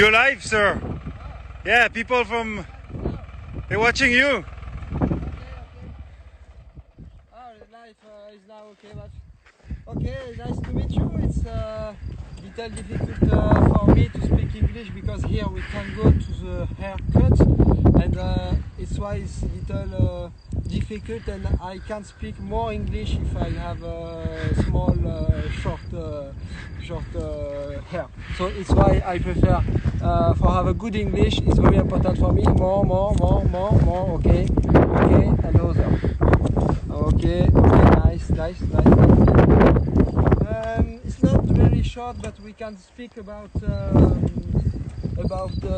You're live, sir. Yeah, people from they're watching you. Oh, life is now okay, but okay, nice to meet you. It's little difficult for me to speak English because here we can go to the haircut, and it's why it's little difficult, and I can speak more English if I have a small short hair. So it's why I prefer for have a good English. It's very important for me. More. Okay, and other. Okay, nice. It's not very short, but we can speak about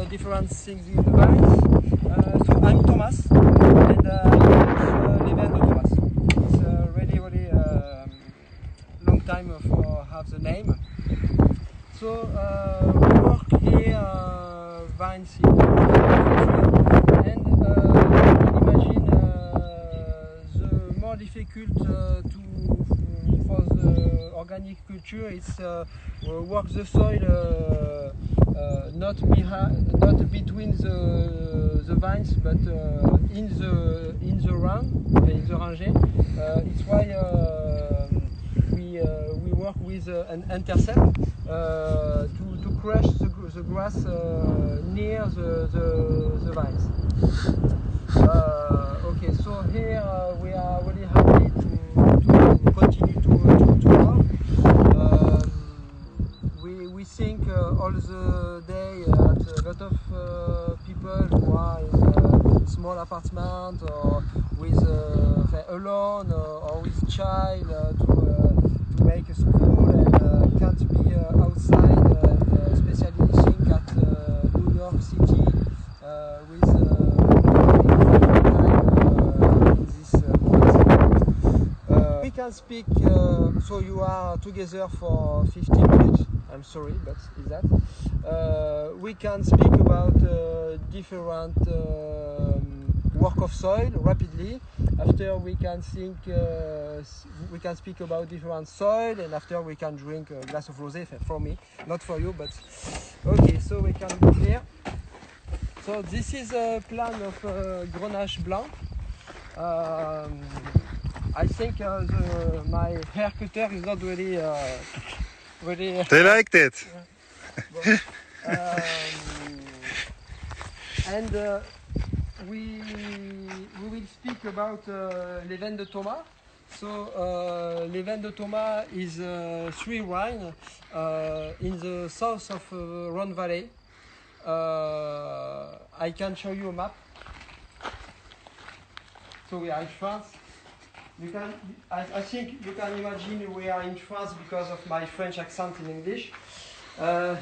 different things in the vines. So I'm Thomas, and Leven de Thomas. It's really long time for have the name. So we work here vines in and imagine the more difficult for the organic culture is work the soil not between the vines, but in the rangée. It's why we work with an intercept to crush the grass near the vines. Okay, so here we are really happy to continue to work. We think all the day at a lot of people who are in small apartment or with alone or with child to make a school and can't be outside, especially think at New York City with this we can speak, so you are together for 15 minutes. I'm sorry, but is that? We can speak about different work of soil rapidly. After we can think, we can speak about different soil, and after we can drink a glass of rosé for me, not for you, but okay. So we can go here. So this is a plan of Grenache Blanc. I think my hair cutter is not really. They liked it. And we will speak about Leven de Thomas. So Leven de Thomas is 3 wine in the south of Rhône Valley. I can show you a map. So we are in France. I think you can imagine we are in France because of my French accent in English.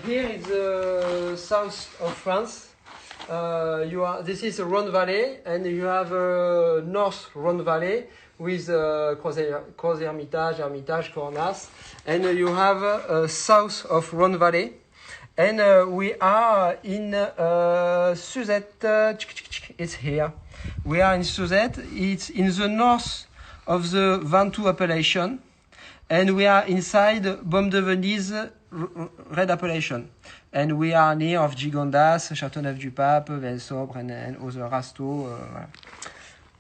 Here is the south of France. This is the Rhône Valley, and you have North Rhône Valley with Crozes-Hermitage, Hermitage, Cornas, and you have south of Rhône Valley. And we are in Suzette. It's here. We are in Suzette. It's in the north of the Ventoux appellation, and we are inside Baume de Venise red appellation, and we are near of Gigondas, Châteauneuf-du-Pape, Velsobre, and other Rasteau.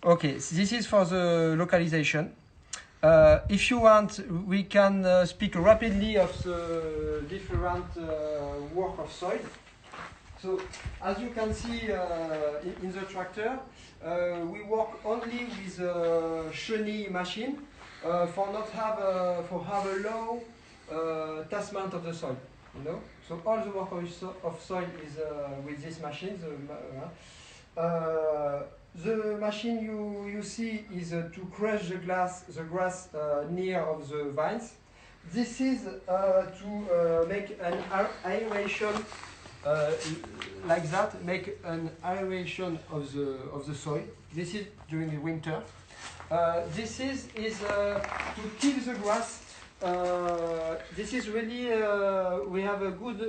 Okay, so this is for the localization. If you want, we can speak rapidly of the different work of soil. So, as you can see in the tractor, we work only with a chenille machine for have a low tassement of the soil. You know, so all the work of soil is with this machine. The machine you see is to crush the grass near of the vines. This is to make an aeration. Like that, make an aeration of the soil. This is during the winter. This is to kill the grass. This is really we have a good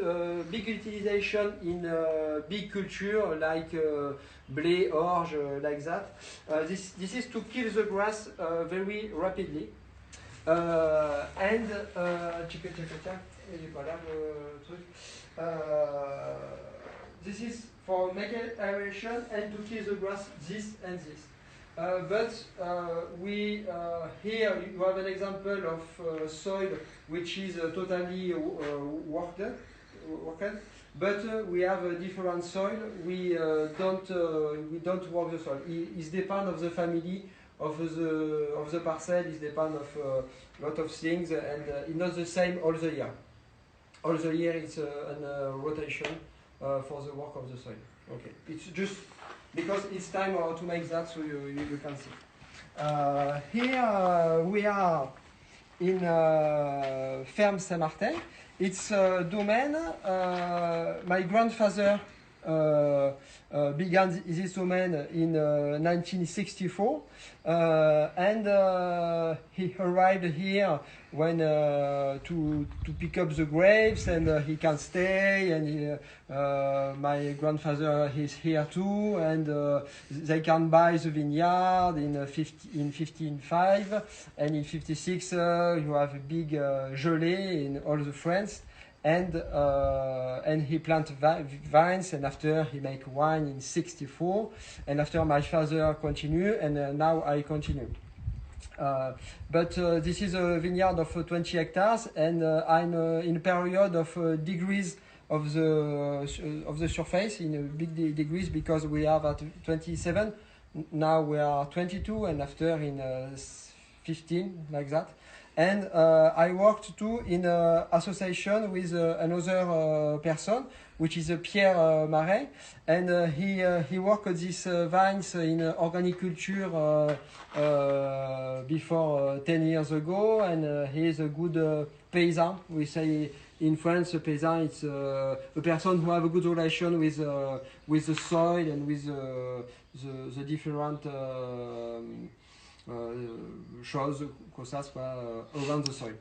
big utilization in big culture like blé, orge, like that. This is to kill the grass very rapidly. this is for make aeration and to kill the grass, this and this. But we here you have an example of soil which is totally worked, but we have a different soil. We don't work the soil. It depends of the family of the parcel. It depends of a lot of things, and it's not the same all the year. All the year it's a rotation for the work of the soil. Okay, it's just because it's time to make that, so you can see. Here we are in Ferme Saint-Martin. It's a domain. My grandfather began this domain in 1964, and he arrived here when to pick up the grapes, and he can stay, and my grandfather is here too, and they can buy the vineyard in 1505, and in 56 you have a big gelée in all the France. And he planted vines, and after he make wine in 64, and after my father continue, and now I continue. But this is a vineyard of 20 hectares, and I'm in a period of degrees of the surface, in big degrees, because we have at 27, now we are 22, and after in 15, like that. And I worked too in an association with another person, which is Pierre Marais, and he worked these vines in organic culture before 10 years ago, and he is a good paysan. We say in France, a paysan it's a person who have a good relation with the soil and with the different choses, cosas, around the soil.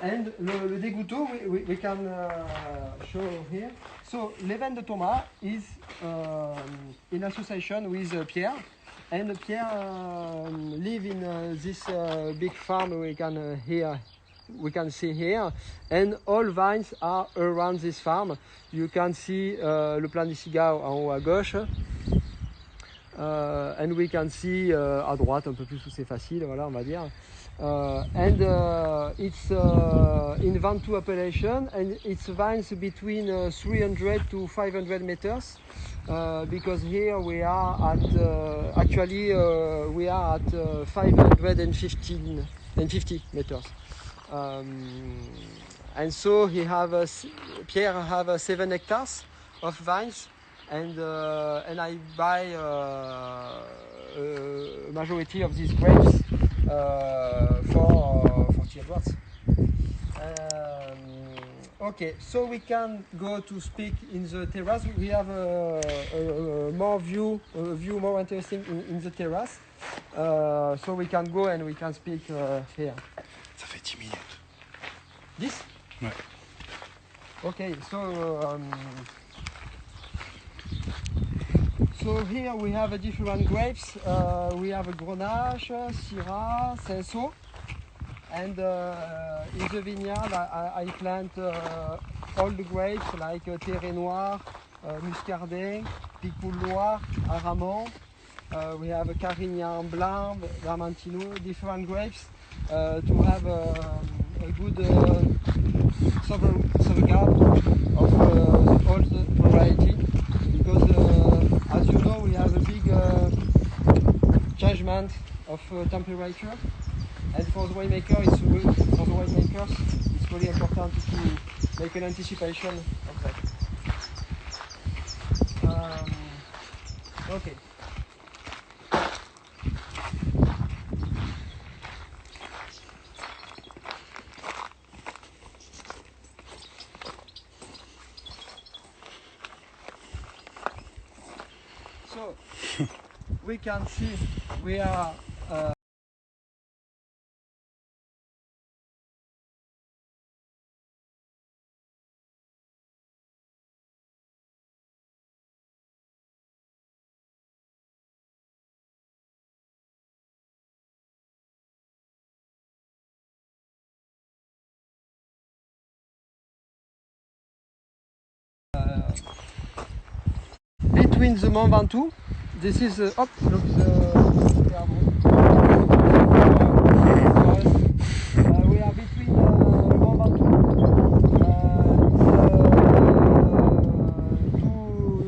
And le dégoûteau, we can show here. So, Leven de Thomas is in association with Pierre, and Pierre live in this big farm we can see here, and all vines are around this farm. You can see le Plan des Cigares en haut à gauche. And we can see à droite, un peu plus où c'est facile, voilà, on va dire. And it's in Ventoux appellation, and it's vines between 300 to 500 meters, because here we are at we are at 550 meters. And so Pierre have 7 hectares of vines. And I buy a majority of these grapes for Edwards. Okay, so we can go to speak in the terrace. We have a more more interesting in the terrace. So we can go and we can speak here. Ça fait 10 minutes. 10? Ouais. Okay, so here we have different grapes. We have a Grenache, Syrah, Cinsault, and in the vineyard I plant all the grapes like Terre Noire, Muscadet, Picpoul Noir, Aramon. We have a Carignan Blanc, Vermentino, different grapes to have a good sauvegarde of all the variety. Because as you know, we have a big changement of temperature, and for the winemakers, it's really important to make an anticipation of that. Okay. So we can see we are between the Mont Ventoux. This is look the we are between the Mont Ventoux.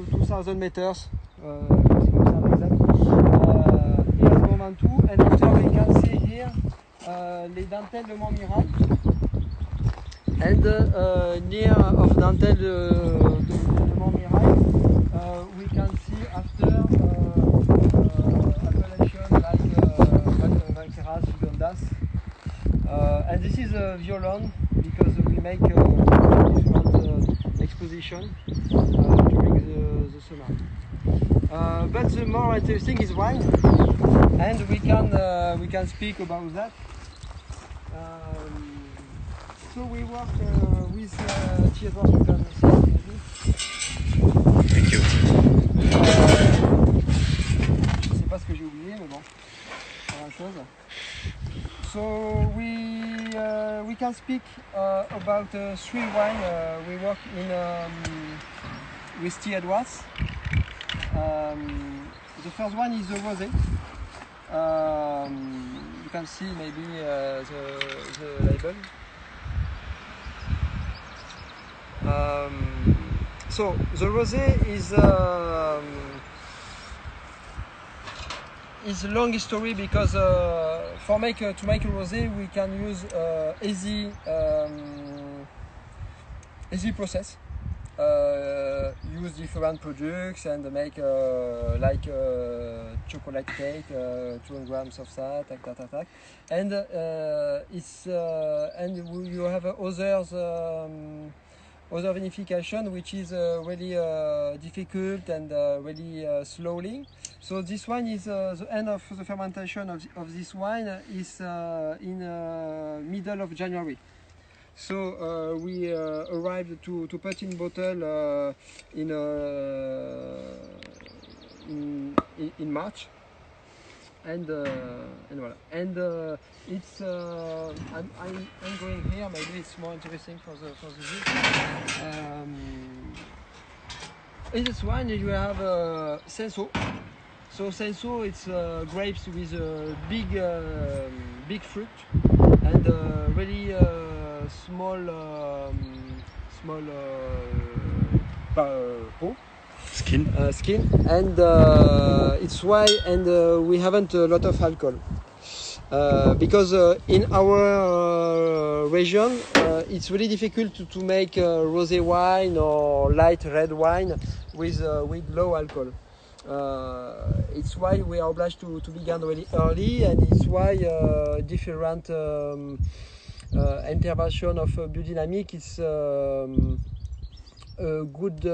It's 2,000 meters. Here is Mont Ventoux, and after we can see here les dentelles de Montmirail. And near of dentelle de Montmirail, we can see after appellation like Valqueiras, Gigondas. And this is a violon because we make different exposition during the summer. But the more interesting is wine, and we can speak about that. So we work with Thiedouard, you can see maybe. Thank you. Je sais pas ce que j'ai oublié, mais bon, pas grand chose. So we can speak about three wine. We work in with Thiedouard. The first one is the rosé. You can see maybe the label. So the rosé is a long history because to make a rosé we can use easy process. Use different products and make like chocolate cake, 200 grams of that, and you have other vinification which is really difficult and really slowly. So this wine is the end of the fermentation of this wine is in middle of January. So we arrived to put in bottle in March, and voilà. And it's I'm going here. Maybe it's more interesting for the view. In this wine you have Cinsault. So Cinsault it's grapes with big fruit and really small Skin. Skin, and it's why we haven't a lot of alcohol because in our region it's really difficult to make rosé wine or light red wine with low alcohol. It's why we are obliged to begin really early, and it's why different intervention of biodynamic is a good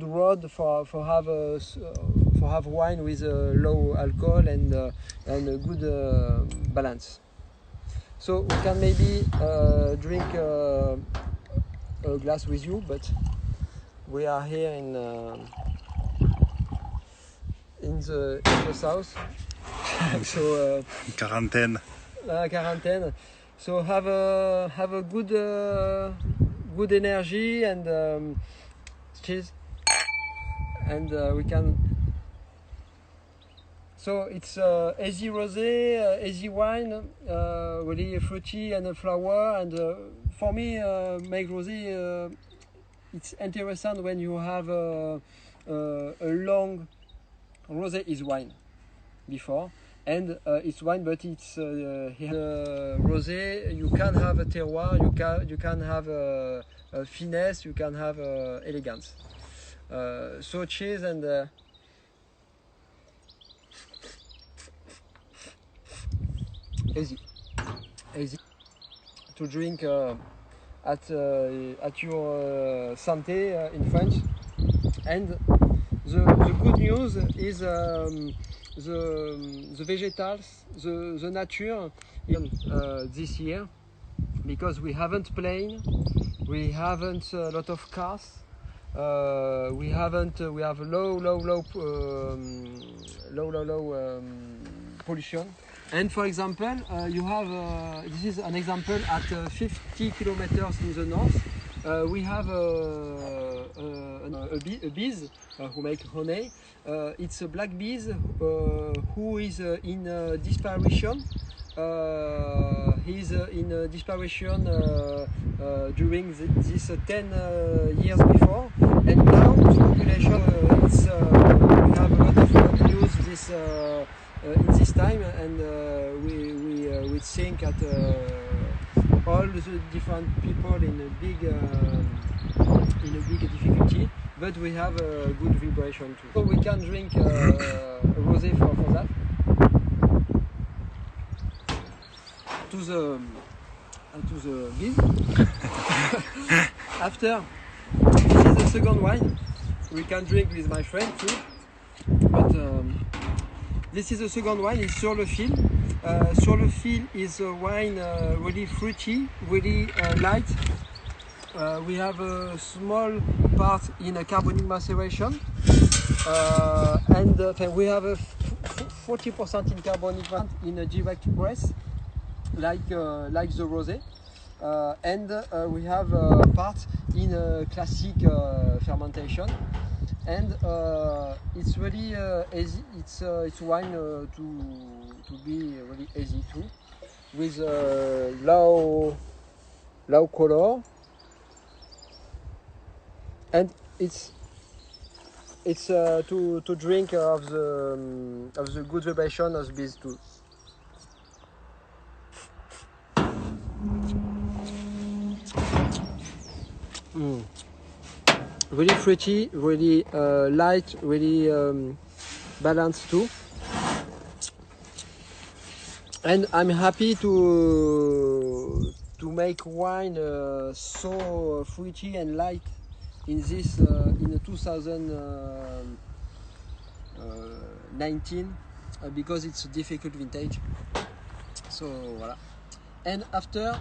road for have wine with low alcohol and a good balance. So we can maybe drink a glass with you, but we are here in the south, so Quarantaine. Quarantaine. So have a good energy and cheese, and we can. So it's easy rosé, easy wine, really fruity and a flower. And for me, make rosé. It's interesting when you have a long rosé is wine before. And it's wine, but it's rosé. You can have a terroir, you can have a finesse, you can have elegance. So cheese and easy to drink at your santé in French. And the good news is. The vegetables, the nature this year, because we haven't plane, we haven't a lot of cars, we have low pollution. And for example, you have this is an example at 50 kilometers in the north. We have a bees who make honey. It's a black bees who is in disparition. He's in disparition during this 10 years before, and now the population we have a lot of use this in this time, and we think that all the different people in a big difficulty, but we have a good vibration too. So we can drink rosé for that. To the bees. After, this is the second wine we can drink with my friend too. But this is the second wine. It's Sur le Fil. Sur le Fil is a wine really fruity, really light. We have a small part in a carbonic maceration, and we have a 40% in carbonic in a direct press, like the rosé, and we have part in a classic fermentation, and it's really easy. It's wine to be really easy too, with low color, and it's to drink of the good vibration of bees too. Really fruity, really light, really balanced too. And I'm happy to make wine so fruity and light in this in 2019 because it's a difficult vintage. So voilà. And after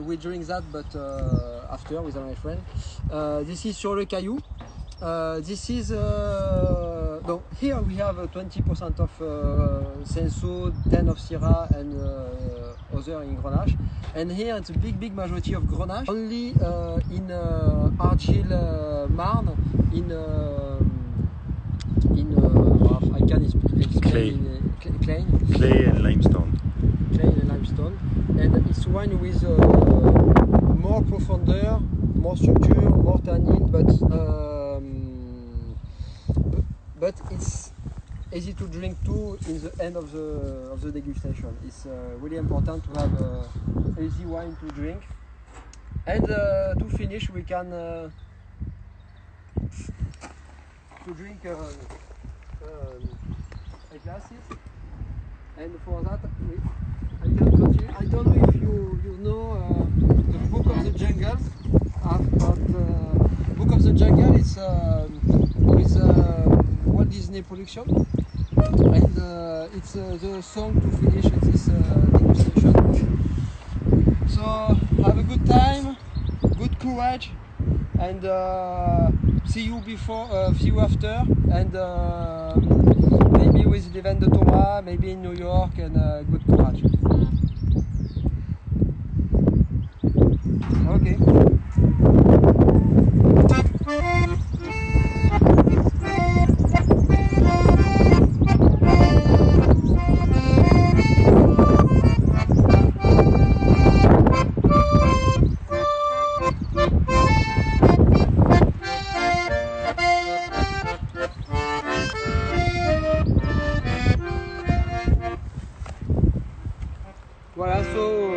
we drink that, but after with my friend, this is Sur le Caillou. This is no, here we have 20% of Cinsault, 10 of Syrah, and other in Grenache. And here it's a big majority of Grenache. Only in Argile Marne, I can explain Clay and limestone. Clay and limestone, and it's wine with more profondeur, more structure, more tannin, but it's easy to drink too in the end of the degustation. It's really important to have easy wine to drink. And to finish, we can to drink glasses. And for that, I can continue. I don't know if you know the Book of the Jungle. Book of the Jungle is with Walt Disney production, and it's the song to finish this degustation. So have a good time, good courage, and see you before, see you after, and maybe with Leven de Thomas, maybe in New York, and good courage. Okay. Voilà, so